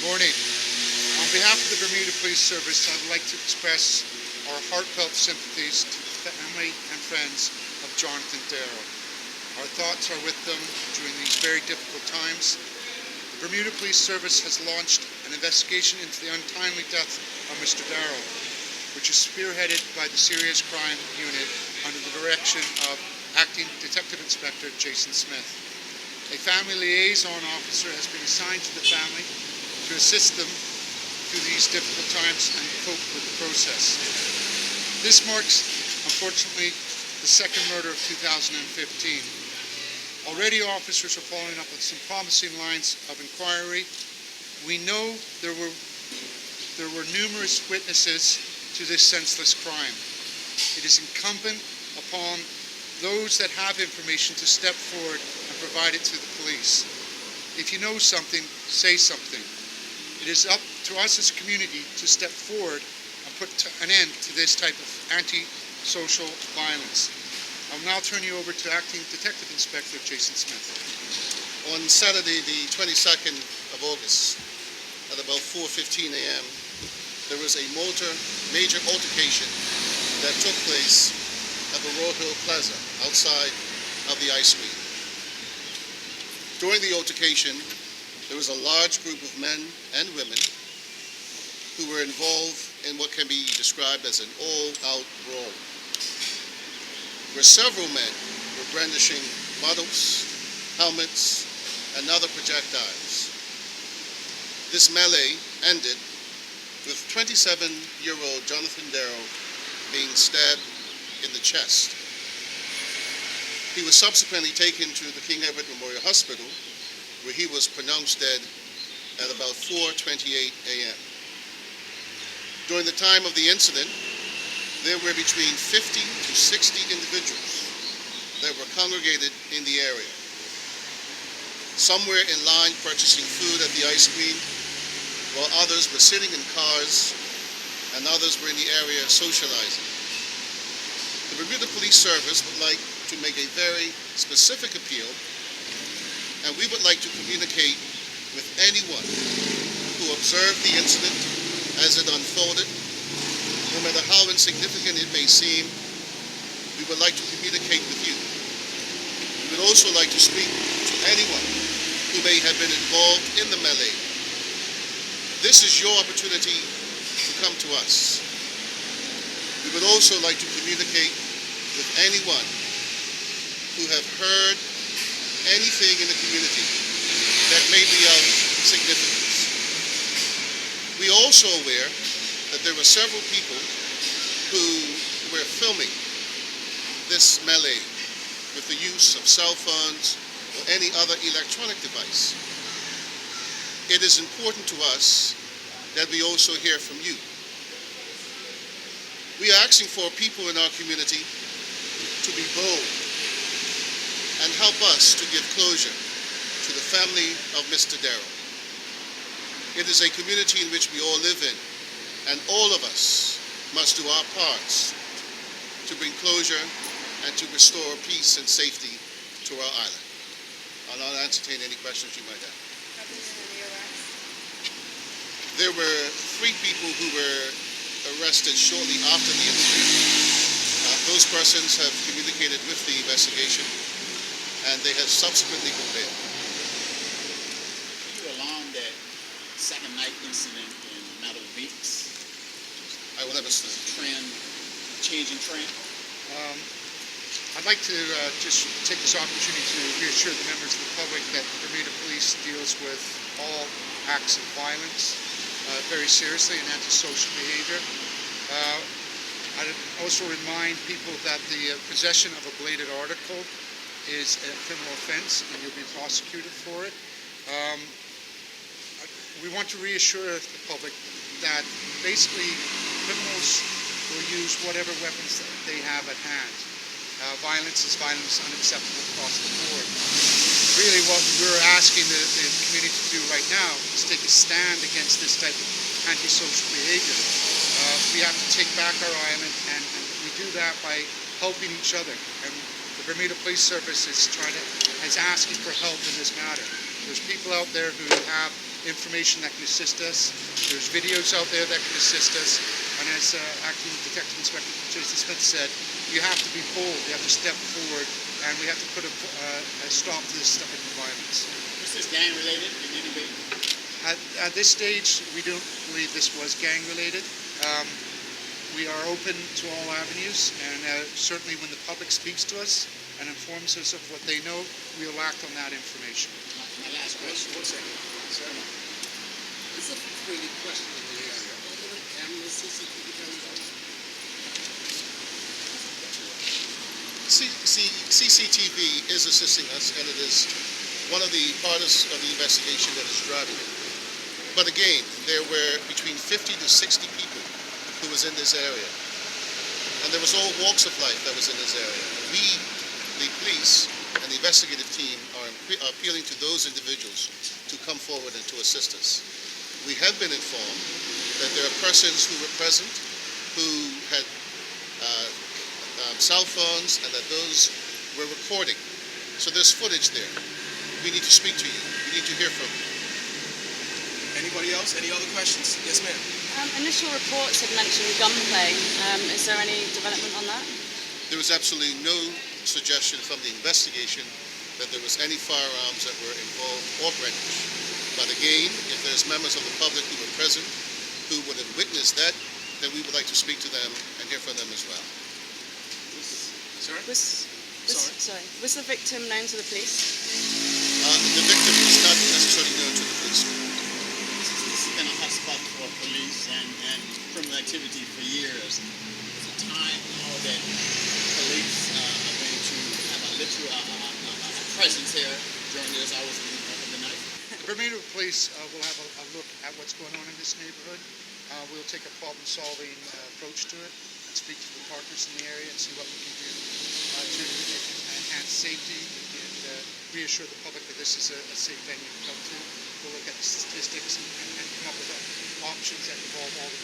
Morning. On behalf of the Bermuda Police Service, I would like to express our heartfelt sympathies to the family and friends of Johnathan Darrell. Our thoughts are with them during these very difficult times. The Bermuda Police Service has launched an investigation into the untimely death of Mr. Darrell, which is spearheaded by the Serious Crime Unit under the direction of Acting Detective Inspector Jason Smith. A family liaison officer has been assigned to the family to assist them through these difficult times and cope with the process. This marks, unfortunately, the second murder of 2015. Already officers are following up with some promising lines of inquiry. We know there were numerous witnesses to this senseless crime. It is incumbent upon those that have information to step forward and provide it to the police. If you know something, say something. It is up to us as a community to step forward and put an end to this type of anti-social violence. I'll now turn you over to Acting Detective Inspector Jason Smith. On Saturday, the 22nd of August, at about 4:15 a.m., there was a major altercation that took place at the Royal Hill Plaza outside of the ice cream. During the altercation, there was a large group of men and women who were involved in what can be described as an all-out brawl, where several men were brandishing bottles, helmets, and other projectiles. This melee ended with 27-year-old Johnathan Darrell being stabbed in the chest. He was subsequently taken to the King Edward Memorial Hospital, where he was pronounced dead at about 4:28 a.m. During the time of the incident, there were between 50 to 60 individuals that were congregated in the area. Some were in line purchasing food at the ice cream, while others were sitting in cars, and others were in the area socializing. The Bermuda Police Service would like to make a very specific appeal, and we would like to communicate with anyone who observed the incident as it unfolded. No matter how insignificant it may seem, we would like to communicate with you. We would also like to speak to anyone who may have been involved in the melee. This is your opportunity to come to us. We would also like to communicate with anyone who have heard anything in the community that may be of significance. We are also aware that there were several people who were filming this melee with the use of cell phones or any other electronic device. It is important to us that we also hear from you. We are asking for people in our community to be bold and help us to give closure to the family of Mr. Darrell. It is a community in which we all live in, and all of us must do our parts to bring closure and to restore peace and safety to our island. I'll not entertain any questions you might have. There were 3 people who were arrested shortly after the incident. Those persons have communicated with the investigation, and they have subsequently been bailed. You alarmed that second night incident in a matter of weeks? I will understand. Changing trend? I'd like to just take this opportunity to reassure the members of the public that the Bermuda Police deals with all acts of violence very seriously and antisocial behavior. I'd also remind people that the possession of a bladed article is a criminal offense and you'll be prosecuted for it. We want to reassure the public that basically criminals will use whatever weapons that they have at hand. Violence is violence, unacceptable across the board. Really what we're asking the community to do right now is take a stand against this type of antisocial behavior. We have to take back our island, and we do that by helping each other. And the Bermuda Police Service is asking for help in this matter. There's people out there who have information that can assist us. There's videos out there that can assist us. And as Acting Detective Inspector Jason Smith said, you have to be bold, you have to step forward, and we have to put a stop to this type of violence. Was this gang related in any way? At this stage, we don't believe this was gang related. We are open to all avenues, and certainly when the public speaks to us and informs us of what they know, we will act on that information. My last question. 1 second. Sir, it's a pretty question in the area. Are there cameras, CCTV cameras? CCTV is assisting us, and it is one of the parts of the investigation that is driving it. But again, there were between 50 to 60 people who was in this area. And there was all walks of life that was in this area. We, the police, and the investigative team are appealing to those individuals to come forward and to assist us. We have been informed that there are persons who were present who had cell phones and that those were recording. So there's footage there. We need to speak to you. We need to hear from you. Anybody else? Any other questions? Yes, ma'am. Initial reports had mentioned gunplay. Is there any development on that? There was absolutely no suggestion from the investigation that there was any firearms that were involved or brandished. But again, if there's members of the public who were present who would have witnessed that, then we would like to speak to them and hear from them as well. Sorry? Was the victim known to the police? The victim was not necessarily known to the police. This has been a hotspot for police and criminal activity for years. Is it time now that police are going to have a literal presence here during those hours of the night? The Bermuda Police will have a look at what's going on in this neighborhood. We'll take a problem-solving approach to it and speak to the partners in the area and see what we can do to enhance safety and reassure the public that this is a safe venue to come to. We'll look at the statistics and come up with options that involve all the